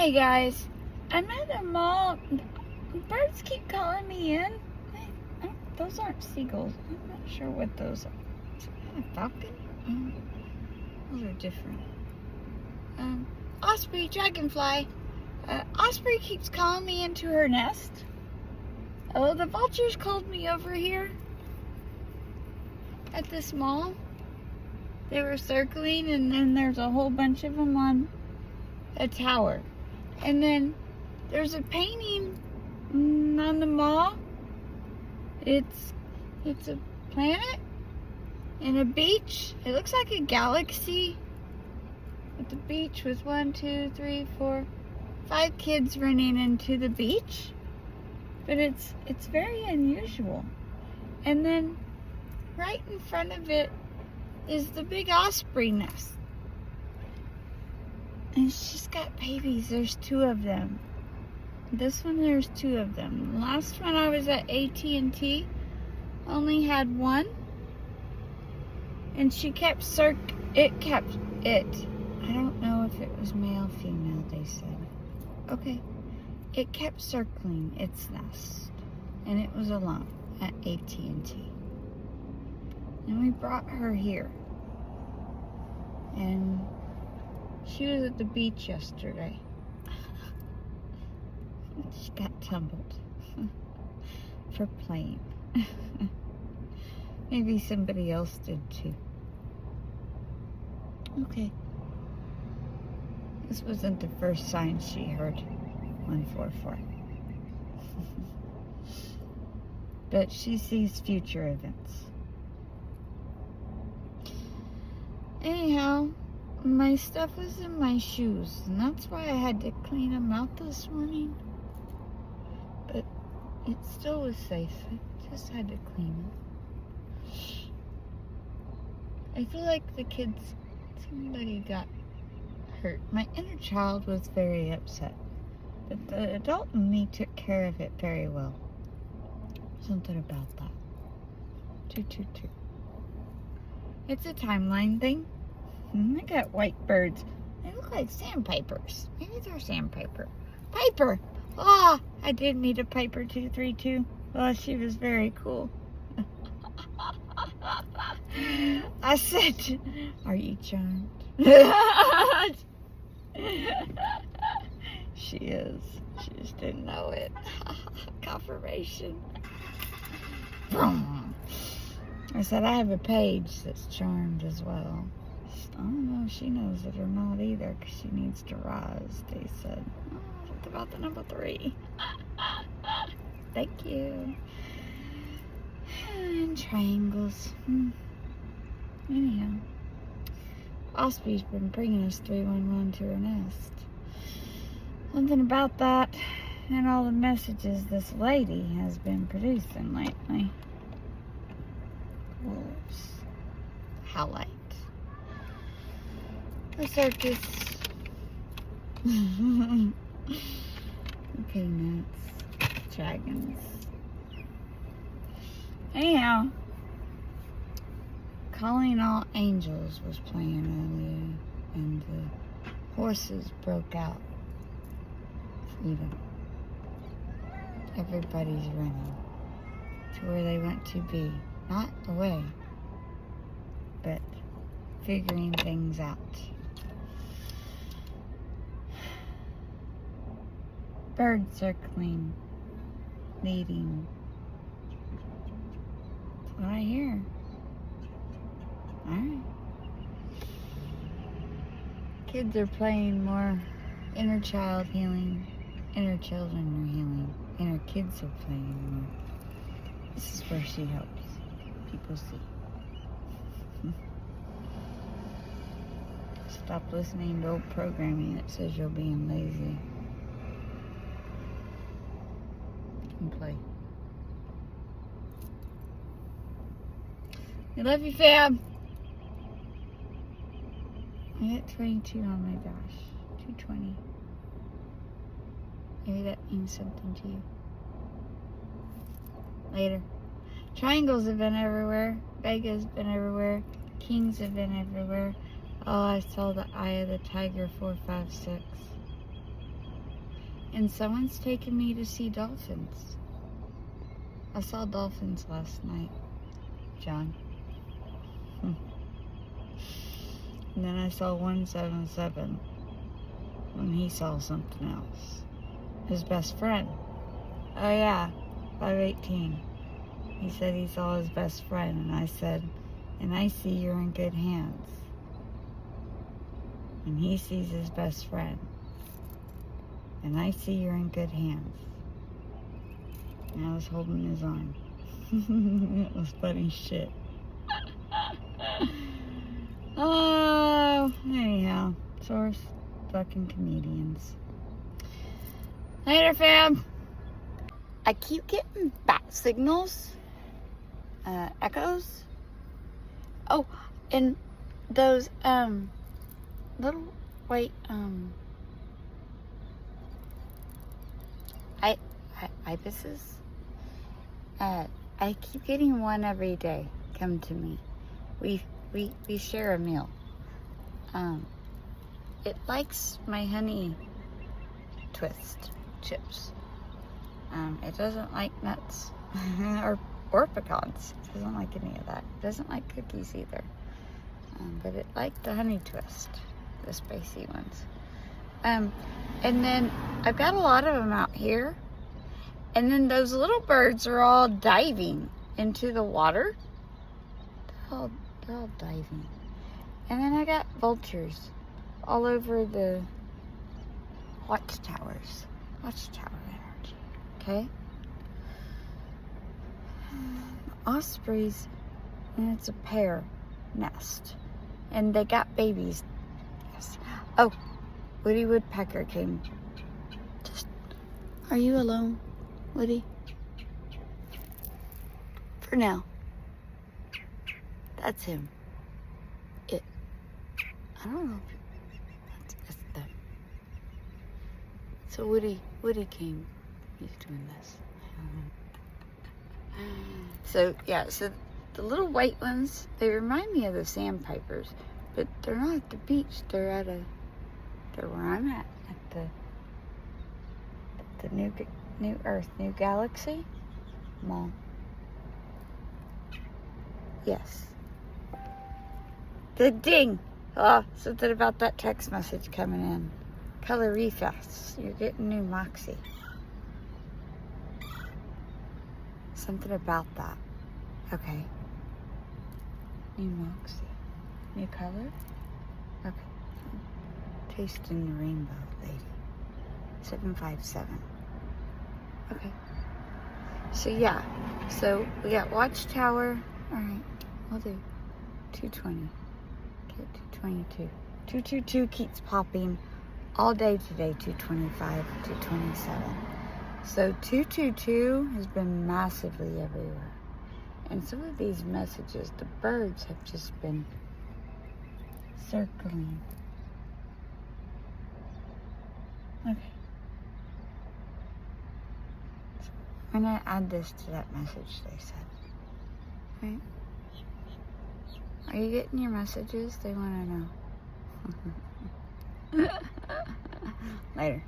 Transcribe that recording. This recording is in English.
Hey guys, I'm at the mall. Birds keep calling me in. Those aren't seagulls. I'm not sure what those are. Is that a falcon? Those are different. Osprey, dragonfly. Osprey keeps calling me into her nest. Oh, the vultures called me over here at this mall. They were circling, and then there's a whole bunch of them on a tower. And then there's a painting on the mall. It's a planet and a beach. It looks like a galaxy with the beach with 1, 2, 3, 4, 5 kids running into the beach. But it's very unusual. And then right in front of it is the big osprey nest. And she's got babies. There's 2 of them. This one, there's 2 of them. The last one I was at AT&T only had 1. And she kept I don't know if it was male, female, they said. Okay. It kept circling its nest. And it was alone at AT&T. And we brought her here. And she was at the beach yesterday. She got tumbled for playing. Maybe somebody else did too. Okay. This wasn't the first sign she heard. 144. But she sees future events. Anyhow, my stuff was in my shoes, and that's why I had to clean them out this morning. But it still was safe. I just had to clean them. I feel like somebody got hurt. My inner child was very upset, but the adult in me took care of it very well. Something about that. 222. It's a timeline thing. I got white birds. They look like sandpipers. Maybe they're sandpiper. Piper! Ah, I did meet a Piper 232. Oh, she was very cool. I said, "Are you charmed?" She is. She just didn't know it. Confirmation. I said, I have a page that's charmed as well. I don't know if she knows it or not either, because she needs to rise, they said. Oh, what about the number 3? Thank you. And triangles. Anyhow, Osprey's been bringing us 311 to her nest. Something about that and all the messages this lady has been producing lately. Wolves. Highlight. A circus. Peanuts. Dragons. Anyhow, Calling All Angels was playing earlier, and the horses broke out. Freedom. Everybody's running to where they want to be. Not away, but figuring things out. Bird circling, leading. That's what I hear. Alright. Kids are playing more inner child healing. Inner children are healing. Inner kids are playing more. This is where she helps people see. Stop listening to old programming that says you're being lazy. And play. I love you, fam. I got 22 on my gosh. 220. Maybe that means something to you. Later. Triangles have been everywhere. Vega's been everywhere. Kings have been everywhere. Oh, I saw the Eye of the Tiger 456. And someone's taking me to see dolphins. I saw dolphins last night, John. And then I saw 177 when he saw something else. His best friend. Oh yeah, 518. He said he saw his best friend, and I said, and I see you're in good hands. And he sees his best friend, and I see you're in good hands. And I was holding his arm. It was funny shit. Oh, anyhow, source fucking comedians. Later, fam. I keep getting bat signals, echoes. Oh, and those little white ibises. I keep getting one every day come to me. We share a meal. It likes my honey twist chips. It doesn't like nuts or pecans. It doesn't like any of that. It doesn't like cookies either. But it liked the honey twist, the spicy ones. And then I've got a lot of them out here. And then those little birds are all diving into the water. They're all diving. And then I got vultures all over the watchtowers. Watchtower energy. Okay? Ospreys, and it's a pair nest. And they got babies. Yes. Oh, Woody Woodpecker came. Are you alone, Woody? For now. That's him. It. I don't know. That's them. So Woody came. He's doing this. So yeah, so the little white ones, they remind me of the sandpipers, but they're not at the beach. They're where I'm at the new Earth, New Galaxy Mall. Yes. The ding! Oh, something about that text message coming in. Color refresh. You're getting new Moxie. Something about that. Okay. New Moxie. New color? Okay. Tasting the rainbow, lady. 757. Okay. So yeah. So we got Watchtower. Alright. We'll do 220. Get 222. 222 keeps popping all day today. 225, 227. So 222 has been massively everywhere. And some of these messages, the birds have just been circling. Okay. I'm going to add this to that message they said. Right? Are you getting your messages? They want to know. Later.